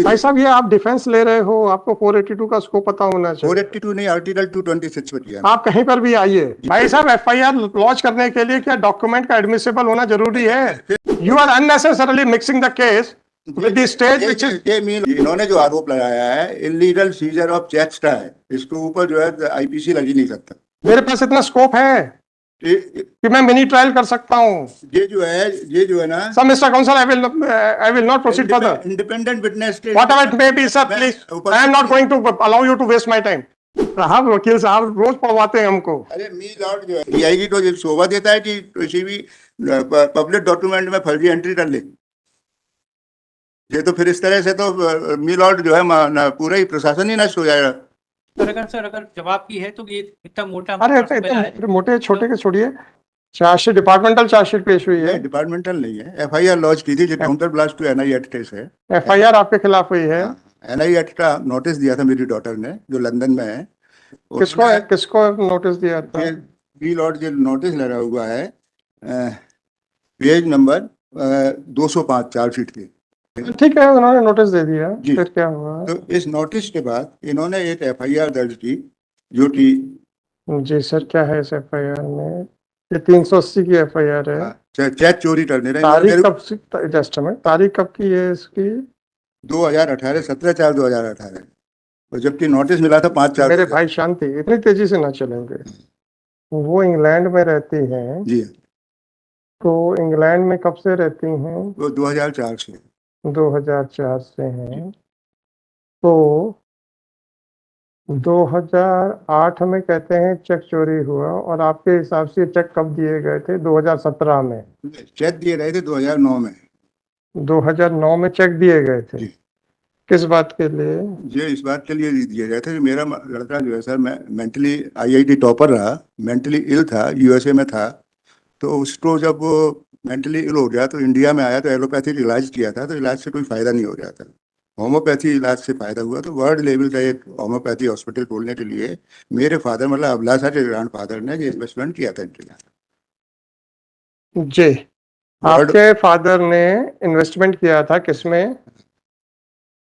भाई साहब ये आप डिफेंस ले रहे हो, आपको 482 का स्कोप पता होना चाहिए। 482 नहीं, आर्टिकल 226 पर किया। आप कहीं पर भी आइए भाई साहब, एफआईआर लॉन्च करने के लिए क्या डॉक्यूमेंट का एडमिसिबल होना जरूरी है? You are unnecessarily mixing the case with the state which is. इन्होंने जो आरोप लगाया है इलीगल सीजर ऑफ चेक्स का है, इसके ऊपर जो है आईपीसी लग ही नहीं सकता। मेरे पास इतना स्कोप है कि मैं मिनी ट्रायल कर सकता हूँ। ये जो है ना sir mister council, I will not proceed further. Independent witness Whatever it may be, sir, please. I am not going to allow you to waste my time. साहब वकील साहब रोज पढ़वाते हैं हमको। अरे मी लॉर्ड जो है डीआईजी को ये शोभा देता है कि किसी भी पब्लिक डॉक्यूमेंट में फर्जी एंट्री कर ले। ये तो फिर इस तरह से तो मी लॉर्ड जो है पूरा ही प्रशासन ही नष्ट हो जाएगा। सर अगर जवाब की है तो ये इतना मोटा अरे इतने मोटे छोटे के छोड़िए, चार्जशीट डिपार्टमेंटल चार्जशीट पेश हुई है। डिपार्टमेंटल नहीं है, एफआईआर लॉन्च की थी जो counter blast to NI act है। एफआईआर आपके खिलाफ हुई है। एनआई एक्ट का नोटिस दिया था मेरी डॉटर ने जो लंदन में है। किसको नोटिस दिया था? बी लॉर्ड जो नोटिस लगा हुआ है पेज नंबर 205 चार्जशीट के। ठीक है, उन्होंने नोटिस दे दिया, फिर क्या हुआ? तो इस नोटिस के बाद इन्होंने एक एफआईआर दर्ज की जो कि जी सर, क्या है इस एफआईआर में? ये 380 की एफआईआर है। चेक चोरी करने रहे। तारीख कब से? जस्ट में तारीख कब की है इसकी? 2018, 17/4/2018। और जबकि नोटिस मिला था 5/4। मेरे भाई शांति, इतनी तेजी से ना चलेंगे। वो इंग्लैंड में रहती हैं जी, तो इंग्लैंड में कब से रहती हैं? वो 2004 से। 2004 से हैं तो 2008 में कहते हैं चेक चोरी हुआ, और आपके हिसाब से चेक कब दिए गए थे? 2017 में। चेक दिए गए थे 2009 में। 2009 में चेक दिए गए थे? किस बात के लिए? ये इस बात के लिए दिए गए थे कि मेरा लड़का जो है सर, मैं मेंटली आईआईटी टॉपर रहा, मेंटली इल था, यूएसए में था। तो उसको जब वो मेंटली इल हो गया तो इंडिया में आया तो एलोपैथिक इलाज किया था, तो इलाज से कोई फायदा नहीं हो रहा था। होम्योपैथी इलाज से फायदा हुआ, तो वर्ल्ड लेवल का एक होम्योपैथी हॉस्पिटल खोलने के लिए मेरे फादर मतलब अभिलाषा के ग्रैंड फादर ने ये इन्वेस्टमेंट किया था इंडिया। जी, आपके फादर ने इन्वेस्टमेंट किया था किसमें,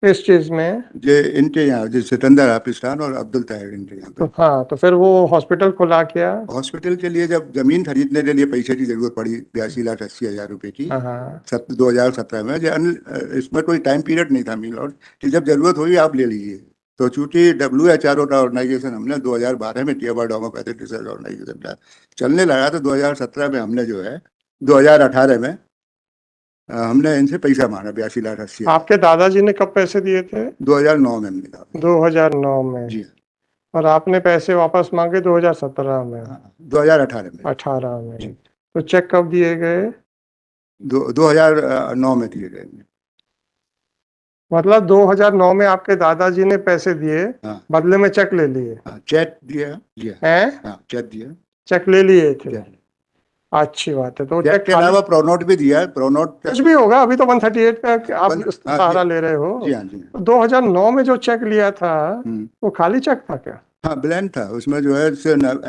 इस चीज में? ये इनके यहाँ जो सिकंदर आपिस्तान और अब्दुल ताहिर इनके यहाँ पे। हाँ, तो फिर वो हॉस्पिटल खुला क्या? हॉस्पिटल के लिए जब जमीन खरीदने के लिए पैसे की जरूरत पड़ी 82,80,000 रुपए की 2017 में। इसमें कोई टाइम पीरियड नहीं था मील, और कि जब जरूरत हुई आप ले लीजिए। तो चूंकि WHO का ऑर्गेनाइजेशन हमने 2012 में किया, वर्ल्ड होम्योपैथिक रिसर्च ऑर्गेनाइजेशन का चलने लगा, तो 2017 में हमने जो है 2018 में हमने इनसे पैसा मांगा 82,80,000। आपके दादाजी ने कब पैसे दिए थे? 2009 में हमने कहा। 2009 में जी। और आपने पैसे वापस मांगे 2017 में? 2018 में। 18 में। तो चेक कब दिए गए? 2009 में दिए गए। मतलब 2009 में आपके दादाजी ने पैसे दिए, बदले में चेक ले लिए? चेक दिया है, चेक दिया, चेक ले लिए थे। अच्छी बात है। तो चेक के अलावा प्रोनोट भी दिया है। प्रोनोट कुछ भी होगा, अभी तो 138 का आप सहारा ले रहे हो। जी हाँ जी। 2009 में जो चेक लिया था वो खाली चेक था क्या? हाँ, ब्लैंक था। उसमें जो है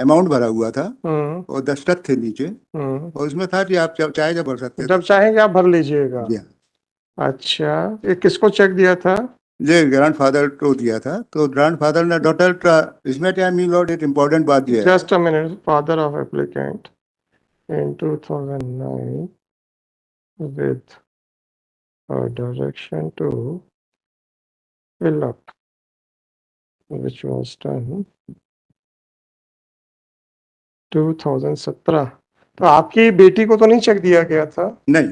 अमाउंट भरा हुआ था और दस्तखत थे नीचे, और उसमें था कि आप चाहे जब भर सकते, जब चाहेंगे आप भर लीजिएगा। अच्छा, ये किसको चेक दिया था? ये ग्रैंडफादर को दिया था। तो ग्रैंडफादर ने डॉटर का, इसमें क्या मी लॉर्ड एक इम्पोर्टेंट बात ये है। Just a minute. Father of applicant in 2009 with a direction to fill up, which was done 2017। तो आपकी बेटी को तो नहीं चेक दिया गया था? नहीं।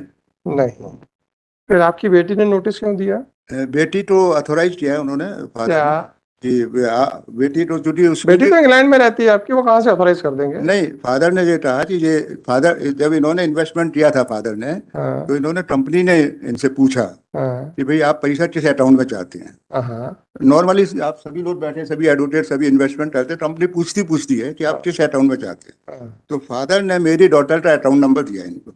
फिर आपकी बेटी ने नोटिस क्यों दिया? बेटी तो ऑथोराइज किया है उन्होंने। क्या बेटी तो बेटी तो इंग्लैंड में रहती है आपकी, वो कहाँ से ऑथराइज कर देंगे? नहीं, फादर ने ये कहा कि ये फादर जब इन्होंने इन्वेस्टमेंट किया था फादर ने, तो इन्होंने कंपनी ने इनसे पूछा कि भाई आप पैसा किस अकाउंट में चाहते हैं। नॉर्मली आप सभी लोग बैठे, सभी एडवोकेट, सभी इन्वेस्टमेंट करते, कंपनी पूछती है कि आप किस अकाउंट में चाहते हैं। तो फादर ने मेरी डॉटर का अकाउंट नंबर दिया इनको,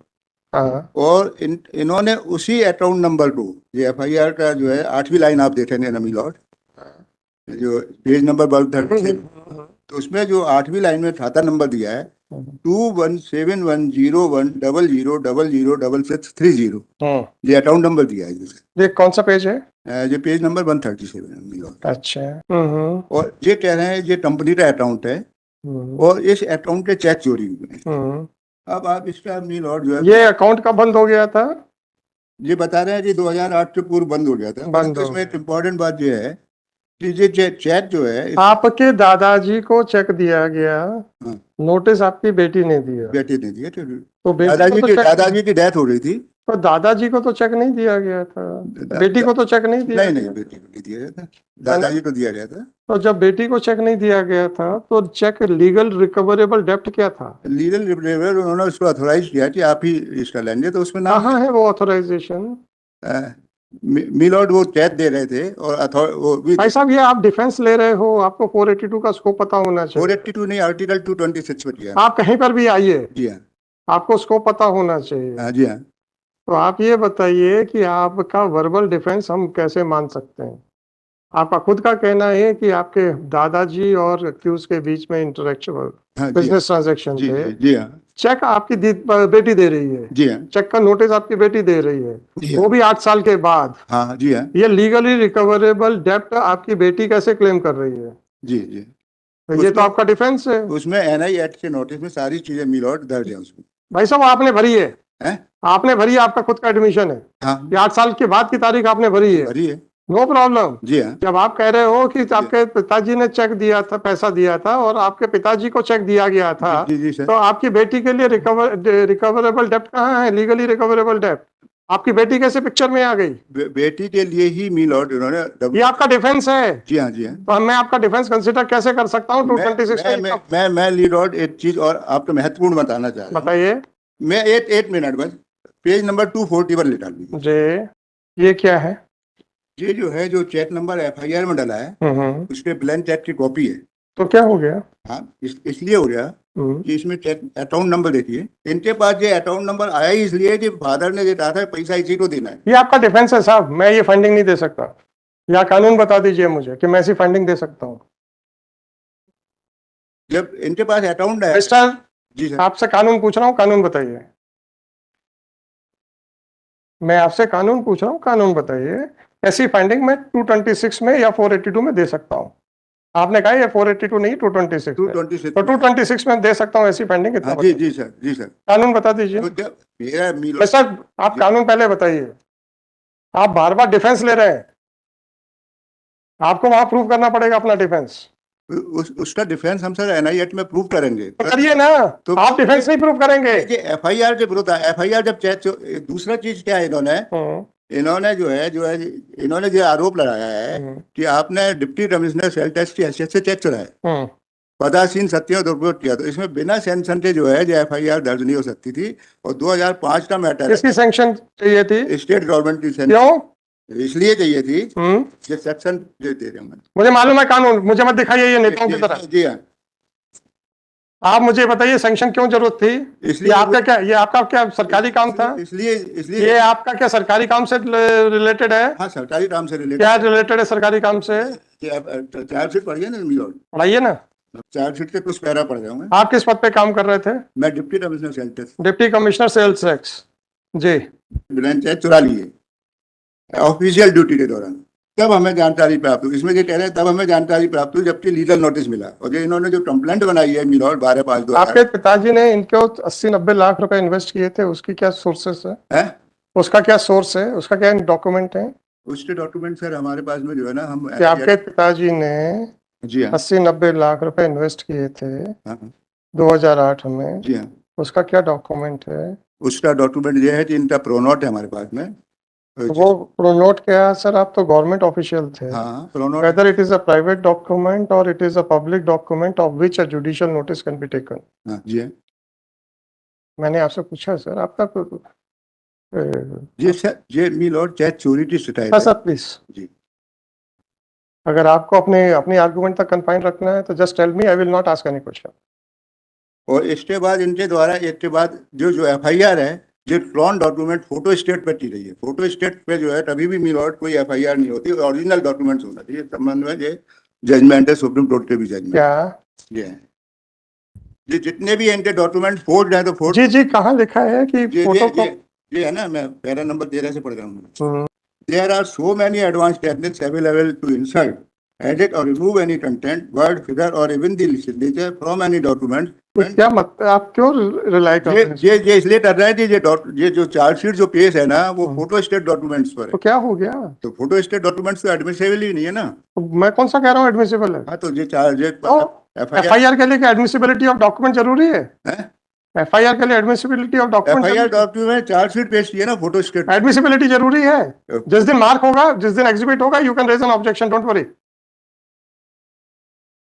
और इन्होंने उसी अकाउंट नंबर को, ये एफआईआर का जो है 8वीं लाइन आप देखेंगे नमी लॉर्ड, जो पेज नंबर 1236, तो उसमें जो 8वीं लाइन में खाता नंबर दिया है 21710000006630, ये अकाउंट नंबर दिया है जिसे। ये कौन सा पेज है? ये पेज नंबर 137 है मिलोड। अच्छा। और ये कह रहे हैं ये कंपनी का अकाउंट है और इस अकाउंट के चेक चोरी हुए हैं। अब आप इसका मिलोड जो है ये अकाउंट कब बंद हो गया था? ये बता रहे हैं जी 2008 से पूर्व बंद हो गया था। बंद तो हो इसमें एक इम्पोर्टेंट बात ये है कि ये चेक जो है आपके दादाजी को चेक दिया गया, हाँ। नोटिस आपकी बेटी ने दिया, बेटी ने दिया। तो बेटी को तो चेक, दादाजी की डेथ हो रही थी। तो दादाजी को तो चेक नहीं दिया गया था, बेटी को तो चेक नहीं दिया नहीं गया। बेटी को नहीं दिया गया था, दादाजी को दिया गया था। तो जब बेटी को चेक नहीं दिया गया था तो चेक लीगल रिकवरेबल डेप्ट क्या था? लीगल रिप्रेजेंटेटिव उन्होंने उसको ऑथोराइज किया कि आप ही इसका लेंगे, तो उसमें नाम कहाँ है वो ऑथराइजेशन? मिलोड वो चेक दे रहे थे और वो भी भाई साहब, ये आप डिफेंस ले रहे हो, आपको 482 का स्कोप पता होना चाहिए। 482 नहीं, आर्टिकल 226 पर किया। आप कहीं पर भी आइए, जी हाँ, आपको स्कोप पता होना चाहिए। हाँ जी हाँ। तो आप ये बताइए कि आपका वर्बल डिफेंस हम कैसे मान सकते हैं? आपका खुद का कहना है कि आपके दादाजी और एक्यूज के बीच में इंटरेक्चुअल हाँ, बिजनेस ट्रांजैक्शन जी थे। जी हाँ, चेक आपकी बेटी दे रही है, जी हाँ, चेक का नोटिस आपकी बेटी दे रही है, जी वो हाँ, भी 8 साल के बाद। हाँ जी हाँ, ये लीगली रिकवरेबल डेप्ट आपकी बेटी कैसे क्लेम कर रही है? जी जी। तो ये तो आपका डिफेंस है। उसमें एनआई एक्ट के नोटिस में सारी चीजें मिलोड दर्ज है उसमें। भाई साहब, आपने भरी है, हैं? आपने भरी है, आपका खुद का एडमिशन है। हाँ, ये 8 साल के बाद की तारीख आपने भरी है, भरी है। No problem. जी हाँ, जब आप कह रहे हो कि आपके पिताजी ने चेक दिया था, पैसा दिया था और आपके पिताजी को चेक दिया गया था, जी सर। तो आपकी बेटी के लिए रिकवरेबल डेप्ट कहाँ है? लीगली रिकवरेबल डेप्ट आपकी बेटी कैसे पिक्चर में आ गई? बेटी के लिए ही मिलोड उन्होंने ये आपका डिफेंस है। जी हाँ, जी हाँ। तो मैं आपका डिफेंस कंसिडर कैसे कर सकता हूँ? 226 मैं लीड एक चीज और आपको महत्वपूर्ण बताना चाह रहा हूँ। बताइए। मैं एक मिनट बस पेज नंबर 240 पर लेटा लीजिए। जी, ये क्या है? ये जो है जो चेक नंबर एफआईआर में डाला है उसके ब्लैंक चेक की कॉपी है। तो क्या हो गया? हाँ, इसलिए हो गया कि इसमें चेक अकाउंट नंबर देखिए, इनके पास ये अकाउंट नंबर आया ही इसलिए कि फादर ने ये कहा था पैसा इसी को देना है। ये आपका डिफेंस है साहब, मैं ये फंडिंग नहीं दे सकता। या कानून बता दीजिए मुझे कि मैं ऐसी फंडिंग दे सकता हूँ। जब इनके पास अकाउंट है। मिस्टर, जी सर, आपसे कानून पूछ रहा हूँ, कानून बताइए। मैं आपसे कानून पूछ रहा हूँ, कानून बताइए। ऐसी फंडिंग मैं 226 में या 482 में दे सकता हूँ। आपने कहा ये 482 नहीं 226 है। 226 तो 226 में दे सकता हूँ ऐसी फंडिंग। हाँ, जी सर, जी सर। कानून बता दीजिए। तो जब मेरा मिलो सर, आप कानून पहले बताइए। आप बार बार डिफेंस ले रहे हैं, आपको वहां प्रूव करना पड़ेगा अपना डिफेंस। उसका डिफेंस हम सर एनआई एक्ट में प्रूव करेंगे। तो करिए ना। तो आप डिफेंस नहीं प्रूव करेंगे। एफआईआर के विरुद्ध एफआईआर जब चेक। दूसरा चीज क्या है, इन्होंने जो है इन्होंने जो आरोप लगाया है कि आपने डिप्टी कमिश्नर सेल टैक्स की हैसियत से चेक चुराए, पदासीन सत्यों दुरुपयोग किया। तो इसमें बिना सैंक्शन के जो है जो एफआईआर दर्ज नहीं हो सकती थी। और 2005 का मैटर किसकी सैंक्शन चाहिए थी? स्टेट गवर्नमेंट की सैंक्शन क्यों? इसलिए चाहिए थी ये सेक्शन दे रहे हैं। मुझे मालूम है कानून, मुझे मत दिखाइए ये नेताओं की तरह। जी हाँ, आप मुझे बताइए सैंक्शन क्यों जरूरत थी? इसलिए ये आपका क्या सरकारी काम था? इसलिए ये आपका क्या सरकारी काम से रिलेटेड है? हाँ, सरकारी काम से रिलेटेड। क्या रिलेटेड है सरकारी काम से? चार्जशीट पढ़िए ना मिलोड, पढ़ाइए ना। चार्जशीट के कुछ पैरा पढ़ जाऊंगा। आप किस पद पे काम कर रहे थे? मैं deputy commissioner sale tax. Deputy commissioner sales tax. जी। ब्लैंक चेक चुरा लिए ऑफिशियल ड्यूटी के दौरान। तब हमें जानकारी प्राप्त हुई, इसमें ये कह रहे हैं तब हमें जानकारी प्राप्त हुई जबकि लीगल नोटिस मिला। और ये इन्होंने जो कंप्लेंट बनाई है मिलोड 12/5/2000। आपके पिताजी ने इनको 80-90 लाख रुपए इन्वेस्ट किए थे, उसकी क्या सोर्सेस है? उसका क्या सोर्स है? उसका क्या डॉक्यूमेंट है? उसके डॉक्यूमेंट सर हमारे पास में जो है ना, हम कि आपके पिताजी ने जी हाँ 80-90 लाख रुपए इन्वेस्ट किए थे 2008 में। जी हाँ, उसका क्या डॉक्यूमेंट है? उसका डॉक्यूमेंट ये है कि इनका प्रोनोट है हमारे पास में। वो प्रोनोट क्या है सर? आप तो गवर्नमेंट ऑफिशियल थे। हाँ, pronote. Whether it is a private document और it is a public document of which a judicial notice can be taken. हाँ जी हाँ, मैंने आपसे पूछा सर, आपका ये सर ये मिलोड चेक चोरी की शिकायत हाँ है। सर प्लीज जी, अगर आपको अपनी आर्गुमेंट तक कन्फाइन रखना है तो just tell me, I will not ask any question. और इसके बाद इनके द्वारा इसके बाद जो एफआईआर है जो क्लोन डॉक्यूमेंट फोटो स्टेट पर की रही है। फोटो स्टेट पे जो है कभी भी मिलोड कोई एफआईआर नहीं होती, ओरिजिनल डॉक्यूमेंट्स होना चाहिए। संबंध में ये जजमेंट है सुप्रीम कोर्ट के भी जजमेंट। क्या ये है। ये जितने भी इनके डॉक्यूमेंट फोर्ड है तो फोर्ड जी जी, कहाँ लिखा है कि फोटो ये है ना, मैं पैरा नंबर 13 से पढ़ रहा हूँ। There are so many advanced techniques available to insert, edit or remove any content, word, figure or even the signature from any document. क्या मत आप क्यों रिलाई कर रहे हैं? ये इसलिए कर रहे हैं कि ये जो चार्जशीट जो पेश है ना वो फोटो स्टेट डॉक्यूमेंट्स पर है। तो क्या हो गया? तो फोटो स्टेट डॉक्यूमेंट्स तो एडमिसिबल ही नहीं है ना। तो मैं कौन सा कह रहा हूँ एडमिसिबल है? हाँ, तो ये चार्ज एफआईआर के लिए क्या एडमिसिबिलिटी ऑफ डॉक्यूमेंट जरूरी है? एफआईआर के लिए admissibility of document, FIR document chargesheet पेश किया ना फोटो स्टेट, एडमिसिबिलिटी जरूरी है। जिस दिन मार्क होगा, जिस दिन एग्जिबिट होगा, you can raise an objection, don't worry.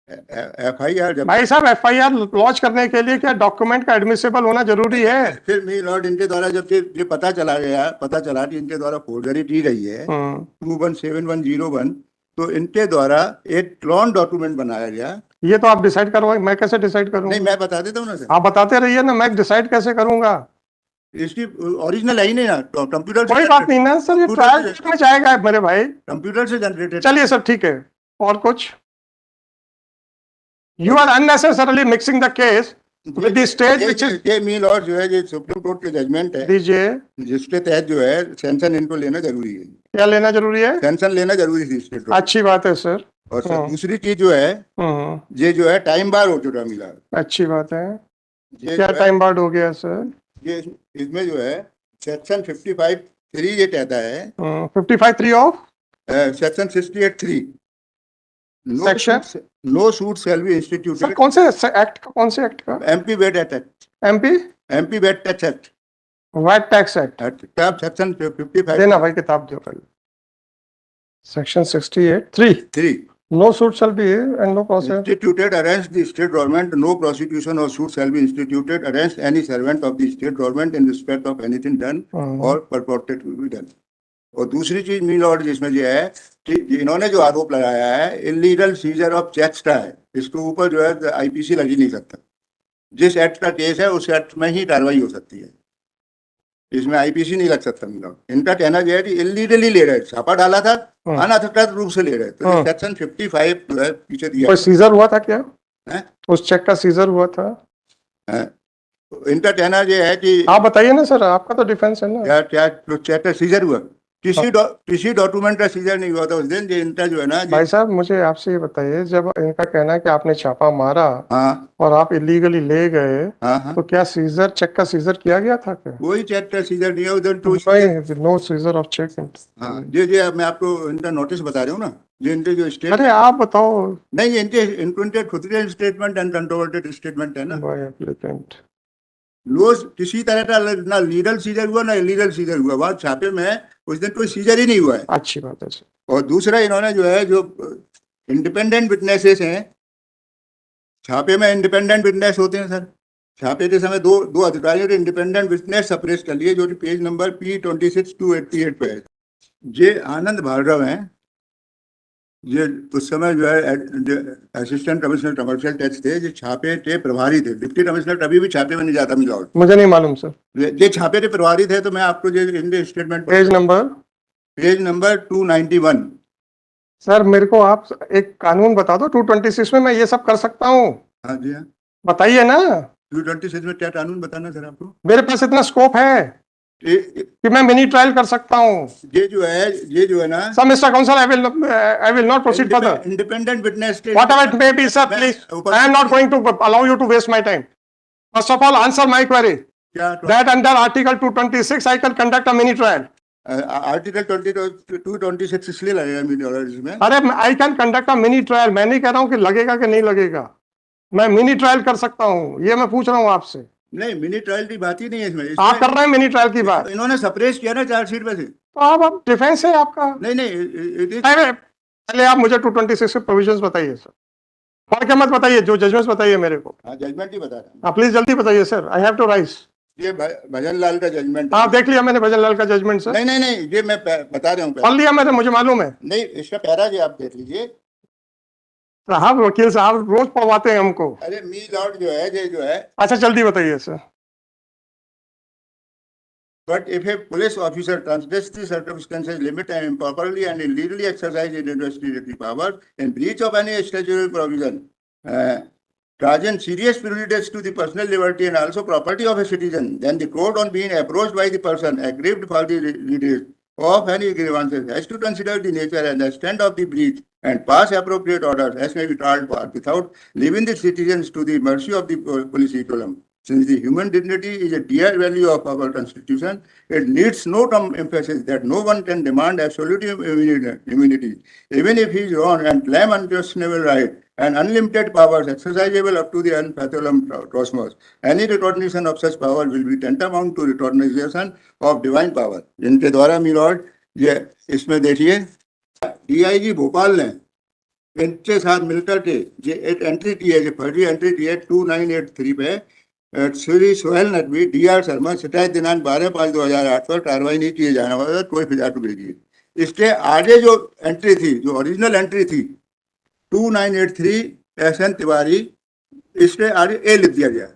FIR भाई साहब, एफआईआर लॉन्च करने के लिए क्या डॉक्यूमेंट का एडमिसिबल होना जरूरी है? फिर मी लॉर्ड इनके द्वारा जब ये पता चला कि इनके द्वारा फोर्जरी की गई है 217101, तो इनके द्वारा एक क्लोन डॉक्यूमेंट बनाया गया। ये तो आप डिसाइड करो, मैं कैसे डिसाइड करूंगा? नहीं, मैं बता देता हूँ ना सर। आप बताते रहिए ना, मैं डिसाइड कैसे करूंगा? इसकी ओरिजिनल है ही नहीं ना, कंप्यूटर कोई बात नहीं ना सर, ये ट्रायल में जाएगा मेरे भाई, कंप्यूटर से जनरेटेड। चलिए सर, ठीक है। और कुछ? You are unnecessarily mixing the case with the state which is। ये मी लॉर्ड जो है, ये सुप्रीम कोर्ट के जजमेंट है, दीजिए, जिसके जिसके तहत जो है सेंशन इनको लेना जरूरी है। क्या लेना जरूरी है? सेंशन लेना जरूरी थी स्टेट। अच्छी बात है सर। और सर दूसरी चीज जो है, ये जो है टाइम बार हो चुका मिला। अच्छी बात है। ये क्या टाइम बार हो गया सर? ये इसमें जो है सेक्शन 55(3) ये कहता है, 55(3) of section 68(3) section no suit shall be instituted. कौन से एक्ट का? कौन से एक्ट का? MP VAT act. MP VAT tax act. VAT tax act. किताब सेक्शन 55 देना भाई, किताब दो पहले। Section 68(3). No suit shall be and no process instituted against the state government. No prosecution or suit shall be instituted against any servant of the state government in respect of anything done or purported to be done. और दूसरी चीज मी Lord जिसमें जो है कि इन्होंने जो आरोप लगाया है इलीगल सीजर ऑफ चेक्स का है, इसके ऊपर जो है आईपीसी लग ही नहीं सकता। जिस एक्ट का केस है उस एक्ट में ही कार्रवाई हो सकती है, इसमें आईपीसी नहीं लग सकता। मी लॉर्ड इनका कहना जो है कि इलीगली ले रहे, छापा डाला था, अनधिकृत रूप से ले रहे, तो सेक्शन 55 जो है पीछे दिया। कोई सीजर हुआ था क्या? उस चेक का सीजर हुआ था? इनका कहना ये है कि आप बताइए ना सर, आपका तो डिफेंस है ना। क्या चेक का सीजर हुआ? किसी डॉक्यूमेंट का सीजर नहीं हुआ था उस दिन। इनका जो है ना, भाई साहब मुझे आपसे ये बताइए, जब इनका कहना है कि आपने छापा मारा और आप इलीगली ले गए, तो क्या सीजर, चेक का सीजर किया गया था क्या? कोई चेक का सीजर नहीं है उधर तो। No seizure of cheque. जी मैं आपको इनका नोटिस बता रहा हूँ ना, जो इनके जो स्टेटमेंट। अरे आप बताओ। नहीं, इनके खुद के स्टेटमेंट एंड कंट्रोवर्टेड स्टेटमेंट है ना। लोग किसी तरह का ना लीगल सीजर हुआ ना इलीगल सीजर हुआ, वहाँ छापे में उस दिन कोई सीजर ही नहीं हुआ है। अच्छी बात है। और दूसरा इन्होंने जो है, जो इंडिपेंडेंट विटनेसेस हैं, छापे में इंडिपेंडेंट विटनेस होते हैं सर। छापे के समय दो अधिकारियों ने इंडिपेंडेंट विटनेस सप्रेस कर लिए, जो कि पेज नंबर P26/288 पे है। ये आनंद भार्गव हैं, ये उस समय जो है असिस्टेंट कमिश्नर कमर्शियल टैक्स थे, जो छापे के प्रभारी थे। डिप्टी कमिश्नर कभी भी छापे में नहीं जाता। मिला मुझे नहीं मालूम सर, ये छापे के प्रभारी थे। तो मैं आपको जो इनके स्टेटमेंट पेज नंबर 291। सर मेरे को आप एक कानून बता दो, 226 में मैं ये सब कर सकता हूँ? हाँ जी, हाँ बताइए ना। 226 में क्या कानून बताना सर आपको? मेरे पास इतना स्कोप है कि मैं मिनी ट्रायल कर सकता हूँ। ये जो है ना sir, mister counsel, I will not proceed further. Independent witness. Whatever it may be, sir, please. I am not going to allow you to waste my time. First of all, answer my query. That under Article 226, I can conduct a mini trial. Article 226 इसलिए लगेगा mini trial इसमें? अरे I can conduct a mini trial. मैं नहीं कह रहा हूँ कि लगेगा कि नहीं लगेगा, मैं मिनी ट्रायल कर सकता हूँ, ये मैं पूछ रहा हूँ आपसे। नहीं, मिनी ट्रायल की बात ही नहीं है इसमें। आप कर रहे हैं मिनी ट्रायल की बात। इन्होंने सप्रेस किया ना चार्जशीट में से। तो आप डिफेंस है आपका। नहीं, पहले आप मुझे 226 के प्रोविजंस बताइए सर, पढ़ के मत बताइए, जो जजमेंट्स बताइए मेरे को। जजमेंट ही बता रहा हूँ, प्लीज जल्दी बताइए sir, I have to rise. ये भजन लाल का जजमेंट। हाँ, देख लिया मैंने भजन लाल का जजमेंट सर। नहीं, ये मैं बता रहा हूँ, पढ़ लिया मैंने, मुझे मालूम है। नहीं, इसका पैरा जी आप देख लीजिए। साहब वकील साहब रोज पढ़वाते हैं हमको। अरे मी लॉर्ड जो है। अच्छा जल्दी बताइए sir. But if a police officer transgress the circumstances limit and improperly and illegally exercise his investigative power in breach of any statutory provision, causes serious prejudice to the personal liberty and also property of a citizen, then the court, on being approached by the person aggrieved for the redress of any grievances, has to consider the nature and extent of the breach and pass appropriate orders as may be called for, without leaving the citizens to the mercy of the politiculum. Since the human dignity is a dear value of our constitution, it needs no emphasis that no one can demand absolute immunity, even if he is wrong, and claim unquestionable right and unlimited powers exercisable up to the unfathomable cosmos. Any recognition of such power will be tantamount to recognition of divine power. जिनके द्वारा milord ये इसमें देखिए DIG Bhopal ने इनके साथ मिलकर के ये एक एंट्री की है, जो फर्जी एंट्री की है 2983 पे श्री सोहेल नकवी DR शर्मा शिकायत दिनांक 12/5/2008 पर कार्रवाई नहीं किए जाने वाला कोई फिजाक भेजिए। इसके आगे जो एंट्री थी, जो ओरिजिनल एंट्री थी 2983 SN तिवारी, इसके आगे A लिख दिया गया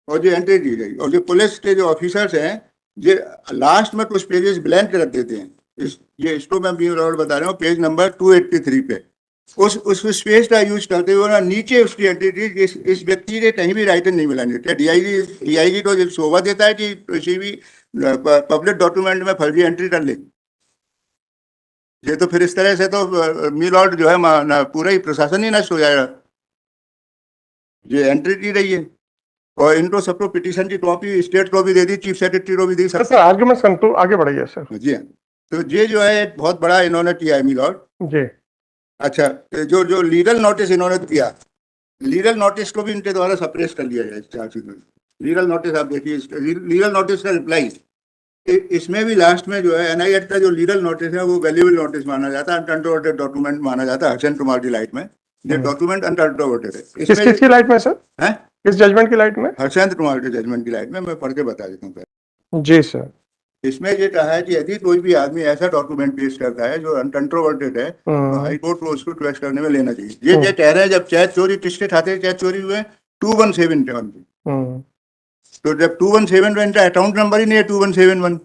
और जो एंट्री दी गई, और जो पुलिस के जो ऑफिसर्स हैं ये लास्ट में कुछ पेजेस ब्लैंक रख देते हैं। इसको मैं बता रहा हूँ पेज नंबर 283 पे उस स्पेस का यूज करते हुए ना नीचे उसकी एंट्री थी, इस व्यक्ति के कहीं भी राइटर नहीं मिला। क्या DIG को शोभा देता है कि किसी भी पब्लिक डॉक्यूमेंट में फर्जी एंट्री कर ले? ये तो फिर इस तरह से तो मिलॉर्ड जो है पूरा ही प्रशासन ही नष्ट हो जाएगा। ये एंट्री की रही है और इनको सबको पिटीशन की कॉपी स्टेट को भी दे दी, चीफ सेक्रेटरी को भी दी। सर आर्गुमेंट्स कंक्लूड आगे बढ़ाइए सर। जी हाँ, तो ये जो है एक बहुत बड़ा इन्होंने किया है मिलॉर्ड जी। अच्छा, जो लीगल नोटिस इन्होंने दिया, लीगल नोटिस को भी इनके द्वारा सप्रेस कर दिया जाए। चार्ज में लीगल नोटिस आप देखिए, लीगल नोटिस का रिप्लाई इसमें भी लास्ट में जो है NI एक्ट का जो लीगल नोटिस है वो वैल्यूएबल नोटिस माना जाता है, अनकंट्रोवर्टेड डॉक्यूमेंट माना जाता है हर्षन कुमार की लाइट में। ये डॉक्यूमेंट अनकंट्रोवर्टेड है। किसकी लाइट में सर? हैं? किस जजमेंट की लाइट में? हर्षन कुमार के जजमेंट की लाइट में। मैं पढ़ के बता देता हूँ जी सर। इसमें ये कहा है कि यदि कोई भी आदमी ऐसा डॉक्यूमेंट पेश करता है जो अनकंट्रोवर्टेड है तो हाई कोर्ट को उसको ट्वेस्ट करने में लेना चाहिए। ये कह रहे हैं जब चेक चोरी किसके खाते चेक चोरी हुए 2171 पे, तो जब 2171 इनका अकाउंट नंबर ही नहीं है 2171,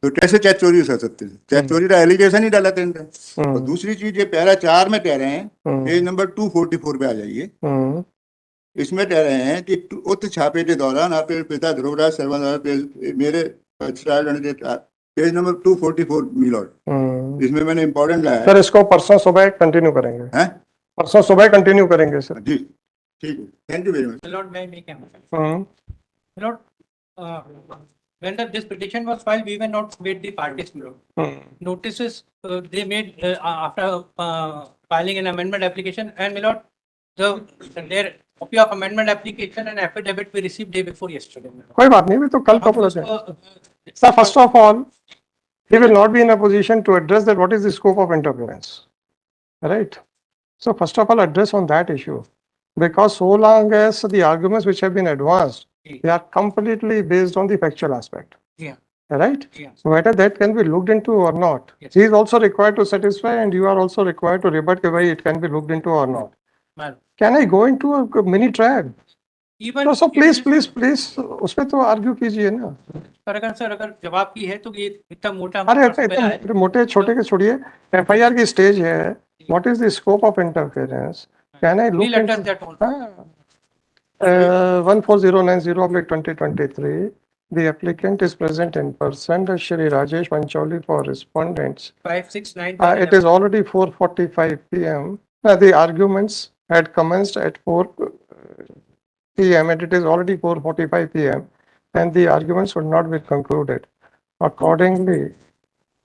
तो कैसे चेक चोरी हो सकते हैं? चेक चोरी का एलिगेशन ही डाला था इनका। और दूसरी चीज ये पैरा 4 में कह रहे हैं, पेज नंबर 244 पे आ जाइए। इसमें कह रहे हैं कि उक्त छापे के दौरान आपके पिता ध्रुवराज शर्मा मेरे पेज नंबर 244 मिलॉर्ड, इसमें मैंने इंपॉर्टेंट लाया है सर। इसको परसों सुबह कंटिन्यू करेंगे। हैं? परसों सुबह कंटिन्यू करेंगे सर। जी ठीक है, thank you very much. Milord when this petition was filed, we were not made the parties, notices they made after filing an amendment application, and Milord, their copy of amendment application and affidavit we received day before yesterday. कोई बात नहीं, भी तो कल पकड़ा जाए। Sir, first of all, he will not be in a position to address that what is the scope of interference, right? So first of all, address on that issue, because so long as the arguments which have been advanced, they are completely based on the factual aspect. Yeah. Right? Yeah. So whether that can be looked into or not, yes. He is also required to satisfy, and you are also required to rebut whether it can be looked into or not. Man. Can I go into a mini trial? Even so please उस पे तो argue कीजिए ना। Sir अगर जवाब की है तो ये इतना मोटा, अरे मोटे छोटे के छोड़िए, FIR की स्टेज है। What is the scope of interference? Can I look into 14090/2023, the applicant is present in person, Shri Rajesh Pancholi for respondents. 569. It is already 4:45 p.m. The arguments had commenced at 4 p.m. and it is already 4:45 p.m. and the arguments would not be concluded. Accordingly,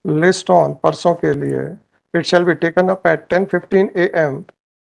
list on परसों के लिए, it shall be taken up at 10:15 a.m.